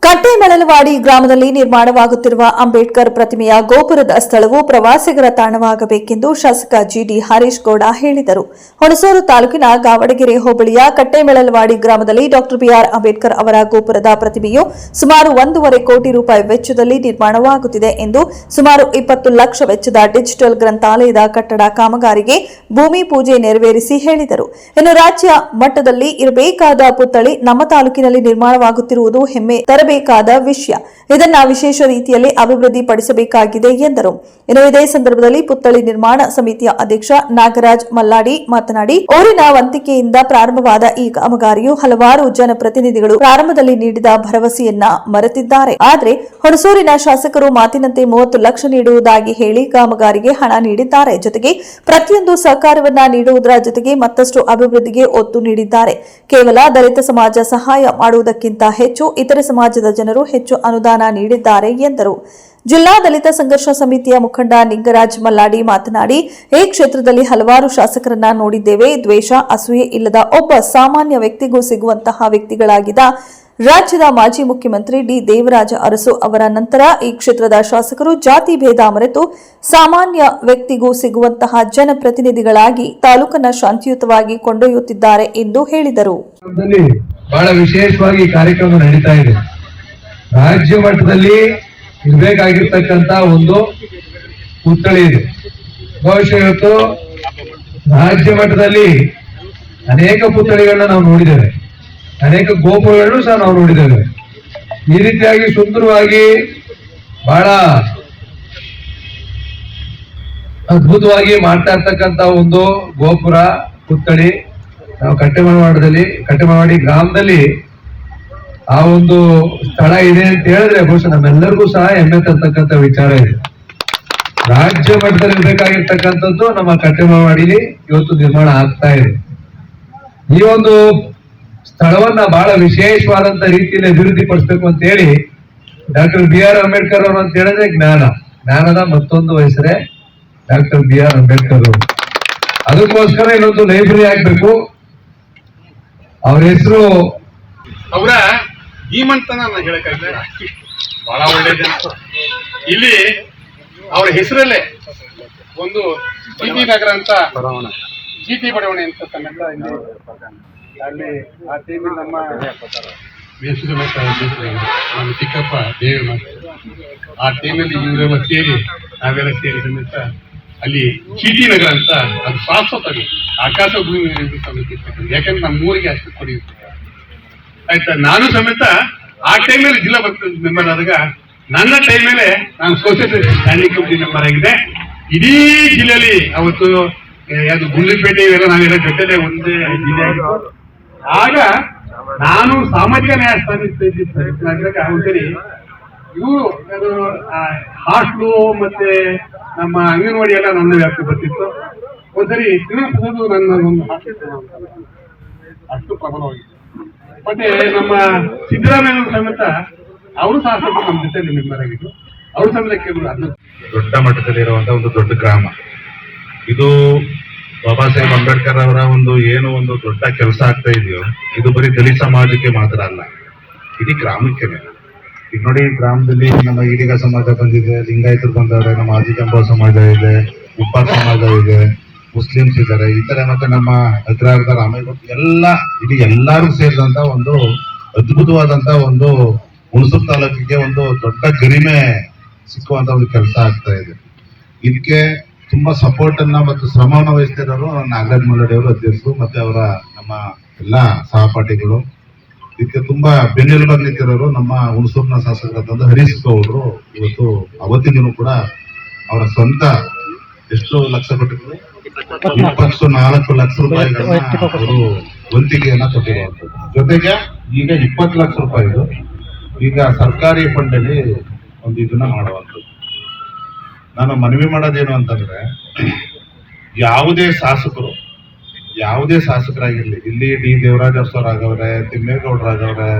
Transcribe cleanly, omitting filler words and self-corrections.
ಕಟ್ಟೆಮಳಲವಾಡಿ ಗ್ರಾಮದಲ್ಲಿ ನಿರ್ಮಾಣವಾಗುತ್ತಿರುವ ಅಂಬೇಡ್ಕರ್ ಪ್ರತಿಮೆಯ ಗೋಪುರದ ಸ್ಥಳವು ಪ್ರವಾಸಿಗರ ತಾಣವಾಗಬೇಕೆಂದು ಶಾಸಕ ಜಿಡಿ ಹರೀಶ್ ಗೌಡ ಹೇಳಿದರು. ಹುಣಸೂರು ತಾಲೂಕಿನ ಗಾವಡಗೆರೆ ಹೋಬಳಿಯ ಕಟ್ಟೆಮಳಲವಾಡಿ ಗ್ರಾಮದಲ್ಲಿ ಡಾ ಬಿಆರ್ ಅಂಬೇಡ್ಕರ್ ಅವರ ಗೋಪುರದ ಪ್ರತಿಮೆಯು ಸುಮಾರು 1.5 ಕೋಟಿ ರೂಪಾಯಿ ವೆಚ್ಚದಲ್ಲಿ ನಿರ್ಮಾಣವಾಗುತ್ತಿದೆ ಎಂದು ಸುಮಾರು 20 ಲಕ್ಷ ವೆಚ್ಚದ ಡಿಜಿಟಲ್ ಗ್ರಂಥಾಲಯದ ಕಟ್ಟಡ ಕಾಮಗಾರಿಗೆ ಭೂಮಿ ಪೂಜೆ ನೆರವೇರಿಸಿ ಹೇಳಿದರು. ಇನ್ನು ರಾಜ್ಯ ಮಟ್ಟದಲ್ಲಿ ಇರಬೇಕಾದ ಪುತ್ಥಳಿ ನಮ್ಮ ತಾಲೂಕಿನಲ್ಲಿ ನಿರ್ಮಾಣವಾಗುತ್ತಿರುವುದು ಹೆಮ್ಮೆ ಬೇಕಾದ ವಿಷಯ. ಇದನ್ನ ವಿಶೇಷ ರೀತಿಯಲ್ಲಿ ಅಭಿವೃದ್ಧಿಪಡಿಸಬೇಕಾಗಿದೆ ಎಂದರು. ಇನ್ನು ಇದೇ ಸಂದರ್ಭದಲ್ಲಿ ಪುತ್ಥಳಿ ನಿರ್ಮಾಣ ಸಮಿತಿಯ ಅಧ್ಯಕ್ಷ ನಾಗರಾಜ್ ಮಲ್ಲಾಡಿ ಮಾತನಾಡಿ, ಊರಿನ ವಂತಿಕೆಯಿಂದ ಪ್ರಾರಂಭವಾದ ಈ ಕಾಮಗಾರಿಯು ಹಲವಾರು ಜನಪ್ರತಿನಿಧಿಗಳು ಪ್ರಾರಂಭದಲ್ಲಿ ನೀಡಿದ ಭರವಸೆಯನ್ನ ಮರೆತಿದ್ದಾರೆ. ಆದರೆ ಹುಣಸೂರಿನ ಶಾಸಕರು ಮಾತಿನಂತೆ 30 ಲಕ್ಷ ನೀಡುವುದಾಗಿ ಹೇಳಿ ಕಾಮಗಾರಿಗೆ ಹಣ ನೀಡಿದ್ದಾರೆ. ಜೊತೆಗೆ ಪ್ರತಿಯೊಂದು ಸಹಕಾರವನ್ನ ನೀಡುವುದರ ಜೊತೆಗೆ ಮತ್ತಷ್ಟು ಅಭಿವೃದ್ಧಿಗೆ ಒತ್ತು ನೀಡಿದ್ದಾರೆ. ಕೇವಲ ದಲಿತ ಸಮಾಜ ಸಹಾಯ ಮಾಡುವುದಕ್ಕಿಂತ ಹೆಚ್ಚು ಇತರೆ ಸಮಾಜದ ಜನರು ಹೆಚ್ಚು ಅನುದಾನ ನೀಡಿದ್ದಾರೆ ಎಂದರು. ಜಿಲ್ಲಾ ದಲಿತ ಸಂಘರ್ಷ ಸಮಿತಿಯ ಮುಖಂಡ ನಿಂಗರಾಜ್ ಮಲ್ಲಾಡಿ ಮಾತನಾಡಿ, ಈ ಕ್ಷೇತ್ರದಲ್ಲಿ ಹಲವಾರು ಶಾಸಕರನ್ನ ನೋಡಿದ್ದೇವೆ. ದ್ವೇಷ, ಅಸೂಯೆ ಇಲ್ಲದ ಒಬ್ಬ ಸಾಮಾನ್ಯ ವ್ಯಕ್ತಿಗೂ ಸಿಗುವಂತಹ ವ್ಯಕ್ತಿಗಳಾಗಿದ್ದ ರಾಜ್ಯದ ಮಾಜಿ ಮುಖ್ಯಮಂತ್ರಿ ಡಿ ದೇವರಾಜ ಅರಸು ಅವರ ನಂತರ ಈ ಕ್ಷೇತ್ರದ ಶಾಸಕರು ಜಾತಿ ಭೇದ ಮರೆತು ಸಾಮಾನ್ಯ ವ್ಯಕ್ತಿಗೂ ಸಿಗುವಂತಹ ಜನಪ್ರತಿನಿಧಿಗಳಾಗಿ ತಾಲೂಕನ್ನ ಶಾಂತಿಯುತವಾಗಿ ಕೊಂಡೊಯ್ಯುತ್ತಿದ್ದಾರೆ ಎಂದು ಹೇಳಿದರು. ಬಹಳ ವಿಶೇಷವಾಗಿ ಕಾರ್ಯಕ್ರಮ ನಡೀತಾ ಇದೆ. ರಾಜ್ಯ ಮಟ್ಟದಲ್ಲಿ ಇರಬೇಕಾಗಿರ್ತಕ್ಕಂತ ಒಂದು ಪುತ್ಥಳಿ ಇದೆ. ಬಹುಶಃ ಇವತ್ತು ರಾಜ್ಯ ಮಟ್ಟದಲ್ಲಿ ಅನೇಕ ಪುತ್ಥಳಿಗಳನ್ನ ನಾವು ನೋಡಿದ್ದೇವೆ, ಅನೇಕ ಗೋಪುರಗಳನ್ನು ಸಹ ನಾವು ನೋಡಿದ್ದೇವೆ. ಈ ರೀತಿಯಾಗಿ ಸುಂದರವಾಗಿ ಬಹಳ ಅದ್ಭುತವಾಗಿ ಮಾಡ್ತಾ ಇರ್ತಕ್ಕಂತ ಒಂದು ಗೋಪುರ ಪುತ್ಥಳಿ ನಾವು ಕಟ್ಟೆಮಳವಾಡಿ ಗ್ರಾಮದಲ್ಲಿ ಆ ಒಂದು ಸ್ಥಳ ಇದೆ ಅಂತ ಹೇಳಿದ್ರೆ ಬಹುಶಃ ನಮ್ಮೆಲ್ಲರಿಗೂ ಸಹ ಹೆಮ್ಮೆ ತರ್ತಕ್ಕಂಥ ವಿಚಾರ ಇದೆ. ರಾಜ್ಯ ಮಟ್ಟದಲ್ಲಿ ಇರಬೇಕಾಗಿರ್ತಕ್ಕಂಥದ್ದು ನಮ್ಮ ಕಟ್ಟೆಮಳವಾಡಿಲಿ ಇವತ್ತು ನಿರ್ಮಾಣ ಆಗ್ತಾ ಇದೆ. ಈ ಒಂದು ಸ್ಥಳವನ್ನ ಬಹಳ ವಿಶೇಷವಾದಂತ ರೀತಿಯಲ್ಲಿ ಅಭಿವೃದ್ಧಿ ಪಡಿಸಬೇಕು ಅಂತ ಹೇಳಿ ಡಾಕ್ಟರ್ ಬಿ ಆರ್ ಅಂಬೇಡ್ಕರ್ ಅವರು ಅಂತ ಹೇಳಿದ್ರೆ ಜ್ಞಾನದ ಮತ್ತೊಂದು ಹೆಸರೇ ಡಾಕ್ಟರ್ ಬಿ ಆರ್ ಅಂಬೇಡ್ಕರ್ ಅವರು. ಅದಕ್ಕೋಸ್ಕರ ಇನ್ನೊಂದು ಲೈಬ್ರರಿ ಆಗ್ಬೇಕು. ಅವ್ರ ಹೆಸರು ಅವರ ಧೀಮಂತನ ಹೇಳಕ್ಕಾಗ ಬಹಳ ಒಳ್ಳೆ ಜನ. ಇಲ್ಲಿ ಅವರ ಹೆಸರಲ್ಲೇ ಒಂದು ಜಿಟಿ ನಗರ ಅಂತ ಜಿಟಿ ಬಡಾವಣೆ ಅಂತ ಸಮೇತ ಅಲ್ಲಿ ಆ ಟೈಮಲ್ಲಿ ನಮ್ಮ ನಮ್ಮ ಚಿಕ್ಕಪ್ಪ ದೇವಿ ಆ ಟೈಮಲ್ಲಿ ಇವರೆಲ್ಲ ಸೇರಿ ನಾವೆಲ್ಲ ಸೇರಿ ಸಮೇತ ಅಲ್ಲಿ ಜಿಟಿ ನಗರ ಅಂತ ಅದು ಶಾಶ್ವತ ಆಕಾಶ ಭೂಮಿ ಸಮೇತ. ಯಾಕಂದ್ರೆ ನಮ್ಮ ಊರಿಗೆ ಅಷ್ಟು ಕೊಡಿಯುತ್ತೆ ಆಯ್ತಾ. ನಾನು ಸಮೇತ ಆ ಟೈಮಲ್ಲಿ ಜಿಲ್ಲಾ ಮೆಂಬರ್ ಆದಾಗ ನನ್ನ ಟೈಮಲ್ಲೇ ನಾನು ಸೊಸೈಟಿ ಸ್ಟ್ಯಾಂಡಿಂಗ್ ಕಮಿಟಿ ಮೆಂಬರ್ ಆಗಿದೆ. ಇಡೀ ಜಿಲ್ಲೆಯಲ್ಲಿ ಅವತ್ತು ಯಾವುದು ಗುಂಡ್ಲುಪೇಟೆ ಇವೆಲ್ಲ ನಾವೆಲ್ಲ ಜೊತೆಲೆ ಒಂದೇ ಜಿಲ್ಲೆ ಆಗಿತ್ತು. ಆಗ ನಾನು ಸಾಮಾಜಿಕ ನ್ಯಾಯ ಸ್ಥಾನಿಸಿದಾಗ ಒಂದ್ಸರಿ ಇವರು ಹಾಸ್ಟ್ಲು ಮತ್ತೆ ನಮ್ಮ ಅಂಗನವಾಡಿ ಎಲ್ಲ ನನ್ನ ವ್ಯಾಪ್ತಿ ಬರ್ತಿತ್ತು. ಒಂದ್ಸರಿ ಶ್ರೀನಿವಾಸದು ನನ್ನ ಒಂದು ಅಷ್ಟು ಪ್ರಬಲವಾಗಿದೆ. ಮತ್ತೆ ನಮ್ಮ ಸಿದ್ದರಾಮಯ್ಯ ಸಮೇತ ಅವರು ಸಹ ಸ್ವಲ್ಪ ನಮ್ಮ ಜೊತೆ ಮೆಂಬರ್ ಆಗಿದ್ರು. ಅವರು ಸಮೇತ ಕೇಳಿದ್ರು. ದೊಡ್ಡ ಮಟ್ಟದಲ್ಲಿರುವಂತಹ ಒಂದು ದೊಡ್ಡ ಗ್ರಾಮ ಇದು. ಬಾಬಾ ಸಾಹೇಬ್ ಅಂಬೇಡ್ಕರ್ ಅವರ ಒಂದು ದೊಡ್ಡ ಕೆಲಸ ಆಗ್ತಾ ಇದೆಯೋ ಇದು ಬರೀ ದಲಿತ ಸಮಾಜಕ್ಕೆ ಮಾತ್ರ ಅಲ್ಲ, ಇಡೀ ಗ್ರಾಮಕ್ಕೆ. ಈಗ ನೋಡಿ, ಗ್ರಾಮದಲ್ಲಿ ನಮ್ಮ ಈಡಿಗ ಸಮಾಜ ಬಂದಿದೆ, ಲಿಂಗಾಯತರು ಬಂದವ್ರೆ, ನಮ್ಮ ಆದಿಜಂಬ ಸಮಾಜ ಇದೆ, ಉಪ್ಪಾರ ಸಮಾಜ ಇದೆ, ಮುಸ್ಲಿಮ್ಸ್ ಇದ್ದಾರೆ, ಈ ತರ ಮತ್ತೆ ನಮ್ಮ ಅಗ್ರಹಾರದ ರಾಮೇಗೌಡ ಇಡೀ ಎಲ್ಲರೂ ಸೇರಿದಂತ ಒಂದು ಅದ್ಭುತವಾದಂತ ಒಂದು ಹುಣಸೂರು ತಾಲೂಕಿಗೆ ಒಂದು ದೊಡ್ಡ ಗರಿಮೆ ಸಿಕ್ಕುವಂತ ಒಂದು ಕೆಲಸ ಆಗ್ತಾ ಇದೆ. ಇದಕ್ಕೆ ತುಂಬಾ ಸಪೋರ್ಟ್ ಅನ್ನ ಮತ್ತು ಶ್ರಮವನ್ನು ವಹಿಸ್ತಿರೋರು ನಾಗರಾಜ್ ಮಲ್ಲಾಡಿ ಅವರು ಅಧ್ಯಕ್ಷರು, ಮತ್ತೆ ಅವರ ನಮ್ಮ ಎಲ್ಲಾ ಸಹಪಾಠಿಗಳು. ಇದಕ್ಕೆ ತುಂಬಾ ಬೆನ್ನೆಲುಬಾಗಿ ನಿಂತಿರೋರು ನಮ್ಮ ಹುಣಸೂರಿನ ಶಾಸಕರಾದ ಹರೀಶ್ ಗೌಡರು. ಇವತ್ತು ಅವತ್ತಿನೂ ಕೂಡ ಅವರ ಸ್ವಂತ ಎಷ್ಟು ಲಕ್ಷ ಕೊಟ್ಟಿದ್ರು, 24 ಲಕ್ಷ ರೂಪಾಯಿಗಳನ್ನ ಅವರು ವಂತಿಗೆಯನ್ನ ಕೊಟ್ಟಿರುವಂಥದ್ದು. ಜೊತೆಗೆ ಈಗ 20 ಲಕ್ಷ ರೂಪಾಯಿದು ಈಗ ಸರ್ಕಾರಿ ಫಂಡ್ ಅಲ್ಲಿ ಒಂದು ಇದನ್ನ ಮಾಡುವಂಥದ್ದು. ನಾನು ಮನವಿ ಮಾಡೋದೇನು ಅಂತಂದ್ರೆ, ಯಾವುದೇ ಶಾಸಕರಾಗಿರ್ಲಿ, ಇಲ್ಲಿ ಡಿ ದೇವರಾಜ ಅರಸು ಆಗವ್ರೆ, ತಿಮ್ಮೇಗೌಡರಾಗವ್ರೆ,